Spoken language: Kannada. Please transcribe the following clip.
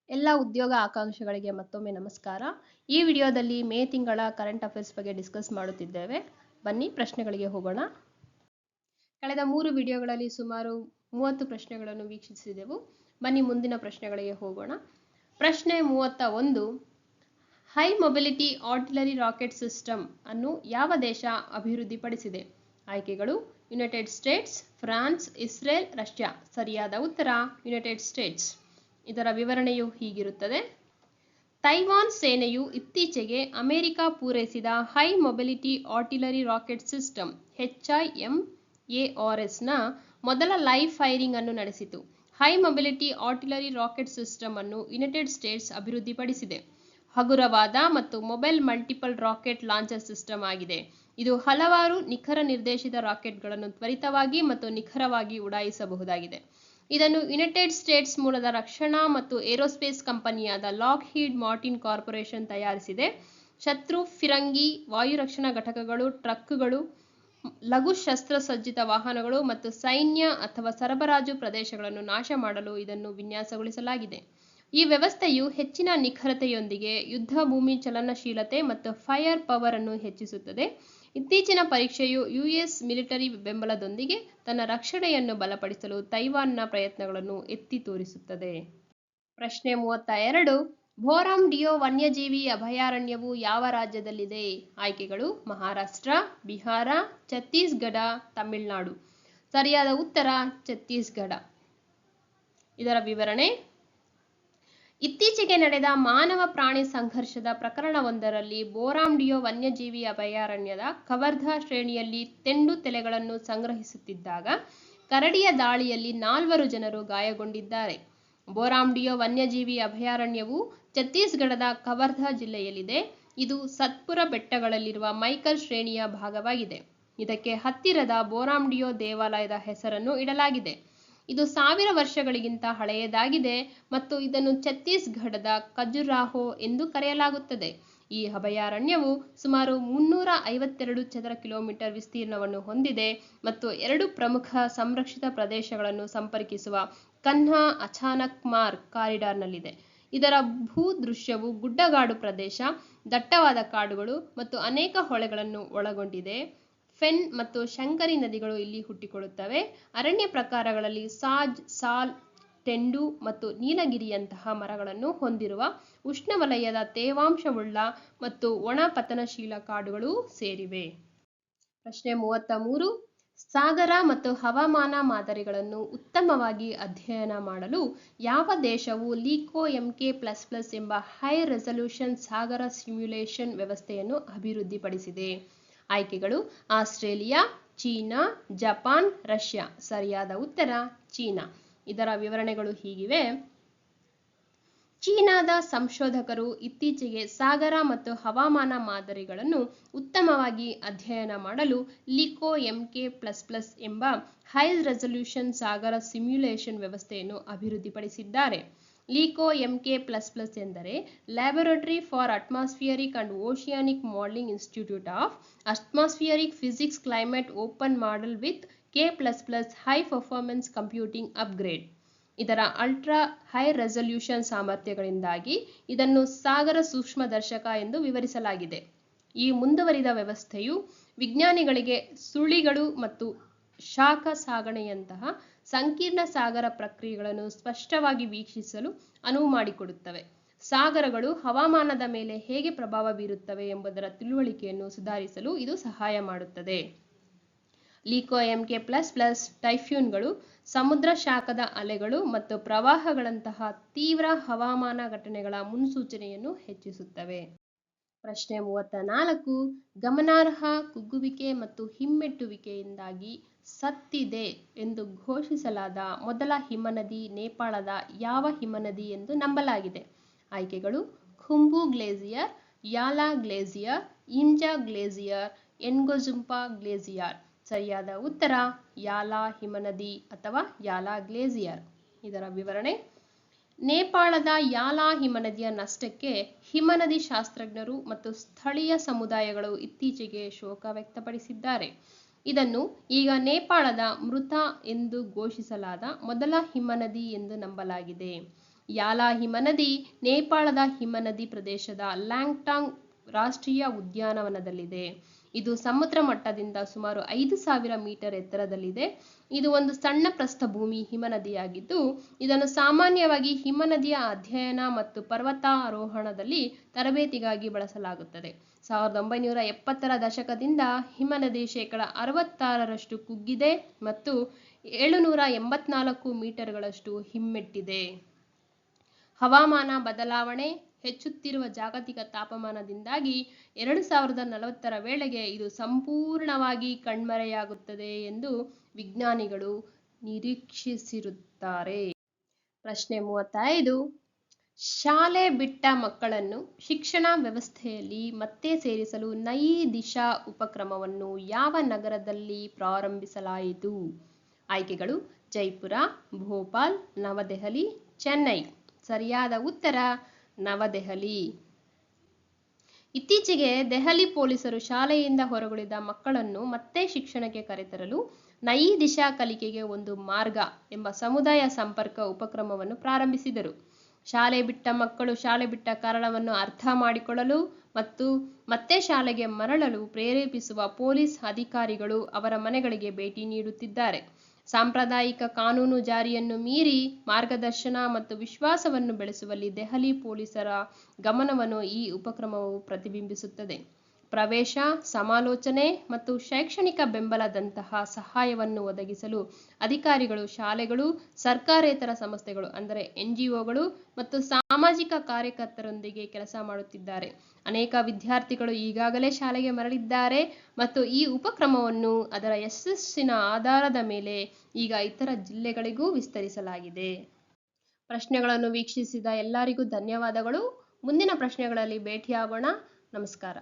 ಎಲ್ಲ ಉದ್ಯೋಗ ಆಕಾಂಕ್ಷಿಗಳಿಗೆ ಮತ್ತೊಮ್ಮೆ ನಮಸ್ಕಾರ. ಈ ವಿಡಿಯೋದಲ್ಲಿ ಮೇ ತಿಂಗಳ ಕರೆಂಟ್ ಅಫೇರ್ಸ್ ಬಗ್ಗೆ ಡಿಸ್ಕಸ್ ಮಾಡುತ್ತಿದ್ದೇವೆ. ಬನ್ನಿ ಪ್ರಶ್ನೆಗಳಿಗೆ ಹೋಗೋಣ. ಕಳೆದ 3 ವಿಡಿಯೋಗಳಲ್ಲಿ ಸುಮಾರು 30 ಪ್ರಶ್ನೆಗಳನ್ನು ವೀಕ್ಷಿಸಿದೆವು. ಬನ್ನಿ ಮುಂದಿನ ಪ್ರಶ್ನೆಗಳಿಗೆ ಹೋಗೋಣ. ಪ್ರಶ್ನೆ 31. High mobility artillery rocket system ಅನ್ನು ಯಾವ ದೇಶ ಅಭಿವೃದ್ಧಿಪಡಿಸಿದೆ? ಆಯ್ಕೆಗಳು: United States, France, Israel, Russia. ಸರಿಯಾದ ಉತ್ತರ ಯುನೈಟೆಡ್ ಸ್ಟೇಟ್ಸ್. ಇದರ ವಿವರಣೆಯು ಹೀಗಿರುತ್ತದೆ. ತೈವಾನ್ ಸೇನೆಯು ಇತ್ತೀಚೆಗೆ ಅಮೆರಿಕ ಪೂರೈಸಿದ high mobility artillery rocket system HIMARSನ ಮೊದಲ ಲೈವ್ ಫೈರಿಂಗ್ ಅನ್ನು ನಡೆಸಿತು. High mobility artillery rocket system ಅನ್ನು ಯುನೈಟೆಡ್ ಸ್ಟೇಟ್ಸ್ ಅಭಿವೃದ್ಧಿಪಡಿಸಿದೆ. ಹಗುರವಾದ ಮತ್ತು mobile multiple rocket launcher system ಆಗಿದೆ. ಇದು ಹಲವಾರು ನಿಖರ ನಿರ್ದೇಶಿತ ರಾಕೆಟ್ಗಳನ್ನು ತ್ವರಿತವಾಗಿ ಮತ್ತು ನಿಖರವಾಗಿ ಉಡಾಯಿಸಬಹುದಾಗಿದೆ. ಇದನ್ನು ಯುನೈಟೆಡ್ ಸ್ಟೇಟ್ಸ್ ಮೂಲದ ರಕ್ಷಣಾ ಮತ್ತು ಏರೋಸ್ಪೇಸ್ ಕಂಪನಿಯಾದ ಲಾಕ್ಹೀಡ್ ಮಾರ್ಟಿನ್ ಕಾರ್ಪೊರೇಷನ್ ತಯಾರಿಸಿದೆ. ಶತ್ರು ಫಿರಂಗಿ ವಾಯುರಕ್ಷಣಾ ಘಟಕಗಳು, ಟ್ರಕ್ಗಳು, ಲಘು ಶಸ್ತ್ರಸಜ್ಜಿತ ವಾಹನಗಳು ಮತ್ತು ಸೈನ್ಯ ಅಥವಾ ಸರಬರಾಜು ಪ್ರದೇಶಗಳನ್ನು ನಾಶ ಮಾಡಲು ಇದನ್ನು ವಿನ್ಯಾಸಗೊಳಿಸಲಾಗಿದೆ. ಈ ವ್ಯವಸ್ಥೆಯು ಹೆಚ್ಚಿನ ನಿಖರತೆಯೊಂದಿಗೆ ಯುದ್ಧ ಭೂಮಿ ಚಲನಶೀಲತೆ ಮತ್ತು ಫೈರ್ ಪವರ್ ಅನ್ನು ಹೆಚ್ಚಿಸುತ್ತದೆ. ಇತ್ತೀಚಿನ ಪರೀಕ್ಷೆಯು US ಮಿಲಿಟರಿ ಬೆಂಬಲದೊಂದಿಗೆ ತನ್ನ ರಕ್ಷಣೆಯನ್ನು ಬಲಪಡಿಸಲು ತೈವಾನ್ನ ಪ್ರಯತ್ನಗಳನ್ನು ಎತ್ತಿ ತೋರಿಸುತ್ತದೆ. ಪ್ರಶ್ನೆ 32. ಬೋರಾಮ್ ಡಿಯೋ ವನ್ಯಜೀವಿ ಅಭಯಾರಣ್ಯವು ಯಾವ ರಾಜ್ಯದಲ್ಲಿದೆ? ಆಯ್ಕೆಗಳು: ಮಹಾರಾಷ್ಟ್ರ, ಬಿಹಾರ, ಛತ್ತೀಸ್ಗಢ, ತಮಿಳುನಾಡು. ಸರಿಯಾದ ಉತ್ತರ ಛತ್ತೀಸ್ಗಢ. ಇದರ ವಿವರಣೆ: ಇತ್ತೀಚೆಗೆ ನಡೆದ ಮಾನವ ಪ್ರಾಣಿ ಸಂಘರ್ಷದ ಪ್ರಕರಣವೊಂದರಲ್ಲಿ ಬೋರಾಮ್ ಡಿಯೋ ವನ್ಯಜೀವಿ ಅಭಯಾರಣ್ಯದ ಕವರ್ಧಾ ಶ್ರೇಣಿಯಲ್ಲಿ ತೆಂಡು ತೆಲೆಗಳನ್ನು ಸಂಗ್ರಹಿಸುತ್ತಿದ್ದಾಗ ಕರಡಿಯ ದಾಳಿಯಲ್ಲಿ 4 ಜನರು ಗಾಯಗೊಂಡಿದ್ದಾರೆ. ಬೋರಾಮ್ ಡಿಯೋ ವನ್ಯಜೀವಿ ಅಭಯಾರಣ್ಯವು ಛತ್ತೀಸ್ಗಢದ ಕವರ್ಧಾ ಜಿಲ್ಲೆಯಲ್ಲಿದೆ. ಇದು ಸತ್ಪುರ ಬೆಟ್ಟಗಳಲ್ಲಿರುವ ಮೈಕಲ್ ಶ್ರೇಣಿಯ ಭಾಗವಾಗಿದೆ. ಇದಕ್ಕೆ ಹತ್ತಿರದ ಬೋರಾಮ್ ಡಿಯೋ ದೇವಾಲಯದ ಹೆಸರನ್ನು ಇಡಲಾಗಿದೆ. ಇದು 1000 ವರ್ಷಗಳಿಗಿಂತ ಹಳೆಯದಾಗಿದೆ ಮತ್ತು ಇದನ್ನು ಛತ್ತೀಸ್ಗಢದ ಖಜುರಾಹೋ ಎಂದು ಕರೆಯಲಾಗುತ್ತದೆ. ಈ ಅಭಯಾರಣ್ಯವು ಸುಮಾರು 352 ಚದರ ಕಿಲೋಮೀಟರ್ ವಿಸ್ತೀರ್ಣವನ್ನು ಹೊಂದಿದೆ ಮತ್ತು 2 ಪ್ರಮುಖ ಸಂರಕ್ಷಿತ ಪ್ರದೇಶಗಳನ್ನು ಸಂಪರ್ಕಿಸುವ ಕನ್ಹಾ ಅಚಾನಕ್ ಮಾರ್ಗ್ ಕಾರಿಡಾರ್ನಲ್ಲಿದೆ. ಇದರ ಭೂದೃಶ್ಯವು ಗುಡ್ಡಗಾಡು ಪ್ರದೇಶ, ದಟ್ಟವಾದ ಕಾಡುಗಳು ಮತ್ತು ಅನೇಕ ಹೊಳೆಗಳನ್ನು ಒಳಗೊಂಡಿದೆ. ಫೆನ್ ಮತ್ತು ಶಂಕರಿ ನದಿಗಳು ಇಲ್ಲಿ ಹುಟ್ಟಿಕೊಳ್ಳುತ್ತವೆ. ಅರಣ್ಯ ಪ್ರಕಾರಗಳಲ್ಲಿ ಸಾಜ್, ಸಾಲ್, ತೆಂಡು ಮತ್ತು ನೀಲಗಿರಿಯಂತಹ ಮರಗಳನ್ನು ಹೊಂದಿರುವ ಉಷ್ಣವಲಯದ ತೇವಾಂಶವುಳ್ಳ ಮತ್ತು ಒಣ ಪತನಶೀಲ ಕಾಡುಗಳು ಸೇರಿವೆ. ಪ್ರಶ್ನೆ 33. ಸಾಗರ ಮತ್ತು ಹವಾಮಾನ ಮಾದರಿಗಳನ್ನು ಉತ್ತಮವಾಗಿ ಅಧ್ಯಯನ ಮಾಡಲು ಯಾವ ದೇಶವು ಲಿಕೊ MK++ ಎಂಬ ಹೈ ರೆಸಲ್ಯೂಷನ್ ಸಾಗರ ಸಿಮ್ಯುಲೇಷನ್ ವ್ಯವಸ್ಥೆಯನ್ನು ಅಭಿವೃದ್ಧಿಪಡಿಸಿದೆ? ಆಯ್ಕೆಗಳು: ಆಸ್ಟ್ರೇಲಿಯಾ, ಚೀನಾ, ಜಪಾನ್, ರಷ್ಯಾ. ಸರಿಯಾದ ಉತ್ತರ ಚೀನಾ. ಇದರ ವಿವರಣೆಗಳು ಹೀಗಿವೆ. ಚೀನಾದ ಸಂಶೋಧಕರು ಇತ್ತೀಚೆಗೆ ಸಾಗರ ಮತ್ತು ಹವಾಮಾನ ಮಾದರಿಗಳನ್ನು ಉತ್ತಮವಾಗಿ ಅಧ್ಯಯನ ಮಾಡಲು ಲಿಕೊ MK++ ಎಂಬ ಹೈ ರೆಸಲ್ಯೂಷನ್ ಸಾಗರ ಸಿಮ್ಯುಲೇಷನ್ ವ್ಯವಸ್ಥೆಯನ್ನು ಅಭಿವೃದ್ಧಿಪಡಿಸಿದ್ದಾರೆ. ಲಿಕೊ MK++ ಎಂದರೆ laboratory for atmospheric and oceanic modelling institute of atmospheric physics climate open model with K++ high performance computing upgrade. ಇದರ ಅಲ್ಟ್ರಾ ಹೈ ರೆಸಲ್ಯೂಷನ್ ಸಾಮರ್ಥ್ಯಗಳಿಂದಾಗಿ ಇದನ್ನು ಸಾಗರ ಸೂಕ್ಷ್ಮದರ್ಶಕ ಎಂದು ವಿವರಿಸಲಾಗಿದೆ. ಈ ಮುಂದುವರಿದ ವ್ಯವಸ್ಥೆಯು ವಿಜ್ಞಾನಿಗಳಿಗೆ ಸುಳಿಗಳು ಮತ್ತು ಶಾಖ ಸಾಗಣೆಯಂತಹ ಸಂಕೀರ್ಣ ಸಾಗರ ಪ್ರಕ್ರಿಯೆಗಳನ್ನು ಸ್ಪಷ್ಟವಾಗಿ ವೀಕ್ಷಿಸಲು ಅನುವು ಮಾಡಿಕೊಡುತ್ತವೆ. ಸಾಗರಗಳು ಹವಾಮಾನದ ಮೇಲೆ ಹೇಗೆ ಪ್ರಭಾವ ಬೀರುತ್ತವೆ ಎಂಬುದರ ತಿಳುವಳಿಕೆಯನ್ನು ಸುಧಾರಿಸಲು ಇದು ಸಹಾಯ ಮಾಡುತ್ತದೆ. ಲಿಕೊ MK++ ಟೈಫ್ಯೂನ್ಗಳು, ಸಮುದ್ರ ಶಾಖದ ಅಲೆಗಳು ಮತ್ತು ಪ್ರವಾಹಗಳಂತಹ ತೀವ್ರ ಹವಾಮಾನ ಘಟನೆಗಳ ಮುನ್ಸೂಚನೆಯನ್ನು ಹೆಚ್ಚಿಸುತ್ತವೆ. ಪ್ರಶ್ನೆ 34. ಗಮನಾರ್ಹ ಕುಗ್ಗುವಿಕೆ ಮತ್ತು ಹಿಮ್ಮೆಟ್ಟುವಿಕೆಯಿಂದಾಗಿ ಸತ್ತಿದೆ ಎಂದು ಘೋಷಿಸಲಾದ ಮೊದಲ ಹಿಮನದಿ ನೇಪಾಳದ ಯಾವ ಹಿಮನದಿ ಎಂದು ನಂಬಲಾಗಿದೆ? ಆಯ್ಕೆಗಳು: ಖುಂಬು ಗ್ಲೇಸಿಯರ್, ಯಾಲಾ ಗ್ಲೇಸಿಯರ್, ಇಂಜಾ ಗ್ಲೇಸಿಯರ್, ಎನ್ಗೊಜುಂಪಾ ಗ್ಲೇಸಿಯರ್. ಸರಿಯಾದ ಉತ್ತರ ಯಾಲಾ ಹಿಮನದಿ ಅಥವಾ ಯಾಲಾ ಗ್ಲೇಸಿಯರ್. ಇದರ ವಿವರಣೆ: ನೇಪಾಳದ ಯಾಲಾ ಹಿಮನದಿಯ ನಷ್ಟಕ್ಕೆ ಹಿಮನದಿ ಶಾಸ್ತ್ರಜ್ಞರು ಮತ್ತು ಸ್ಥಳೀಯ ಸಮುದಾಯಗಳು ಇತ್ತೀಚೆಗೆ ಶೋಕ ವ್ಯಕ್ತಪಡಿಸಿದ್ದಾರೆ. ಇದನ್ನು ಈಗ ನೇಪಾಳದ ಮೃತ ಎಂದು ಘೋಷಿಸಲಾದ ಮೊದಲ ಹಿಮನದಿ ಎಂದು ನಂಬಲಾಗಿದೆ. ಯಾಲಾ ಹಿಮನದಿ ನೇಪಾಳದ ಹಿಮನದಿ ಪ್ರದೇಶದ ಲ್ಯಾಂಗ್ಟಾಂಗ್ ರಾಷ್ಟ್ರೀಯ ಉದ್ಯಾನವನದಲ್ಲಿದೆ. ಇದು ಸಮುದ್ರ ಮಟ್ಟದಿಂದ ಸುಮಾರು 5,000 ಮೀಟರ್ ಎತ್ತರದಲ್ಲಿದೆ. ಇದು ಒಂದು ಸಣ್ಣ ಪ್ರಸ್ಥಭೂಮಿ ಹಿಮನದಿಯಾಗಿದ್ದು, ಇದನ್ನು ಸಾಮಾನ್ಯವಾಗಿ ಹಿಮನದಿಯ ಅಧ್ಯಯನ ಮತ್ತು ಪರ್ವತಾರೋಹಣದಲ್ಲಿ ತರಬೇತಿಗಾಗಿ ಬಳಸಲಾಗುತ್ತದೆ. 1970ರ ದಶಕದಿಂದ ಹಿಮನದಿ ಶೇಕಡ 66ರಷ್ಟು ಕುಗ್ಗಿದೆ ಮತ್ತು 784 ಮೀಟರ್ಗಳಷ್ಟು ಹಿಮ್ಮೆಟ್ಟಿದೆ. ಹವಾಮಾನ ಬದಲಾವಣೆ, ಹೆಚ್ಚುತ್ತಿರುವ ಜಾಗತಿಕ ತಾಪಮಾನದಿಂದಾಗಿ 2040ರ ವೇಳೆಗೆ ಇದು ಸಂಪೂರ್ಣವಾಗಿ ಕಣ್ಮರೆಯಾಗುತ್ತದೆ ಎಂದು ವಿಜ್ಞಾನಿಗಳು ನಿರೀಕ್ಷಿಸಿರುತ್ತಾರೆ. ಪ್ರಶ್ನೆ 35. ಶಾಲೆ ಬಿಟ್ಟ ಮಕ್ಕಳನ್ನು ಶಿಕ್ಷಣ ವ್ಯವಸ್ಥೆಯಲ್ಲಿ ಮತ್ತೆ ಸೇರಿಸಲು ನಯಿ ದಿಶಾ ಉಪಕ್ರಮವನ್ನು ಯಾವ ನಗರದಲ್ಲಿ ಪ್ರಾರಂಭಿಸಲಾಯಿತು? ಆಯ್ಕೆಗಳು: ಜೈಪುರ, ಭೋಪಾಲ್, ನವದೆಹಲಿ, ಚೆನ್ನೈ. ಸರಿಯಾದ ಉತ್ತರ ನವದೆಹಲಿ. ಇತ್ತೀಚೆಗೆ ದೆಹಲಿ ಪೊಲೀಸರು ಶಾಲೆಯಿಂದ ಹೊರಗುಳಿದ ಮಕ್ಕಳನ್ನು ಮತ್ತೆ ಶಿಕ್ಷಣಕ್ಕೆ ಕರೆತರಲು ನಯಿ ದಿಶಾ ಕಲಿಕೆಗೆ ಒಂದು ಮಾರ್ಗ ಎಂಬ ಸಮುದಾಯ ಸಂಪರ್ಕ ಉಪಕ್ರಮವನ್ನು ಪ್ರಾರಂಭಿಸಿದರು. ಶಾಲೆ ಬಿಟ್ಟ ಮಕ್ಕಳು ಶಾಲೆ ಬಿಟ್ಟ ಕಾರಣವನ್ನು ಅರ್ಥ ಮಾಡಿಕೊಳ್ಳಲು ಮತ್ತು ಮತ್ತೆ ಶಾಲೆಗೆ ಮರಳಲು ಪ್ರೇರೇಪಿಸುವ ಪೊಲೀಸ್ ಅಧಿಕಾರಿಗಳು ಅವರ ಮನೆಗಳಿಗೆ ಭೇಟಿ ನೀಡುತ್ತಿದ್ದಾರೆ. ಸಾಂಪ್ರದಾಯಿಕ ಕಾನೂನು ಜಾರಿಯನ್ನು ಮೀರಿ ಮಾರ್ಗದರ್ಶನ ಮತ್ತು ವಿಶ್ವಾಸವನ್ನು ಬೆಳೆಸುವಲ್ಲಿ ದೆಹಲಿ ಪೊಲೀಸರ ಗಮನವನ್ನು ಈ ಉಪಕ್ರಮವು ಪ್ರತಿಬಿಂಬಿಸುತ್ತದೆ. ಪ್ರವೇಶ, ಸಮಾಲೋಚನೆ ಮತ್ತು ಶೈಕ್ಷಣಿಕ ಬೆಂಬಲದಂತಹ ಸಹಾಯವನ್ನು ಒದಗಿಸಲು ಅಧಿಕಾರಿಗಳು ಶಾಲೆಗಳು, ಸರ್ಕಾರೇತರ ಸಂಸ್ಥೆಗಳು ಅಂದರೆ NGOಗಳು ಮತ್ತು ಸಾಮಾಜಿಕ ಕಾರ್ಯಕರ್ತರೊಂದಿಗೆ ಕೆಲಸ ಮಾಡುತ್ತಿದ್ದಾರೆ. ಅನೇಕ ವಿದ್ಯಾರ್ಥಿಗಳು ಈಗಾಗಲೇ ಶಾಲೆಗೆ ಮರಳಿದ್ದಾರೆ ಮತ್ತು ಈ ಉಪಕ್ರಮವನ್ನು ಅದರ ಯಶಸ್ಸಿನ ಆಧಾರದ ಮೇಲೆ ಈಗ ಇತರ ಜಿಲ್ಲೆಗಳಿಗೂ ವಿಸ್ತರಿಸಲಾಗಿದೆ. ಪ್ರಶ್ನೆಗಳನ್ನು ವೀಕ್ಷಿಸಿದ ಎಲ್ಲರಿಗೂ ಧನ್ಯವಾದಗಳು. ಮುಂದಿನ ಪ್ರಶ್ನೆಗಳಲ್ಲಿ ಭೇಟಿಯಾಗೋಣ. ನಮಸ್ಕಾರ.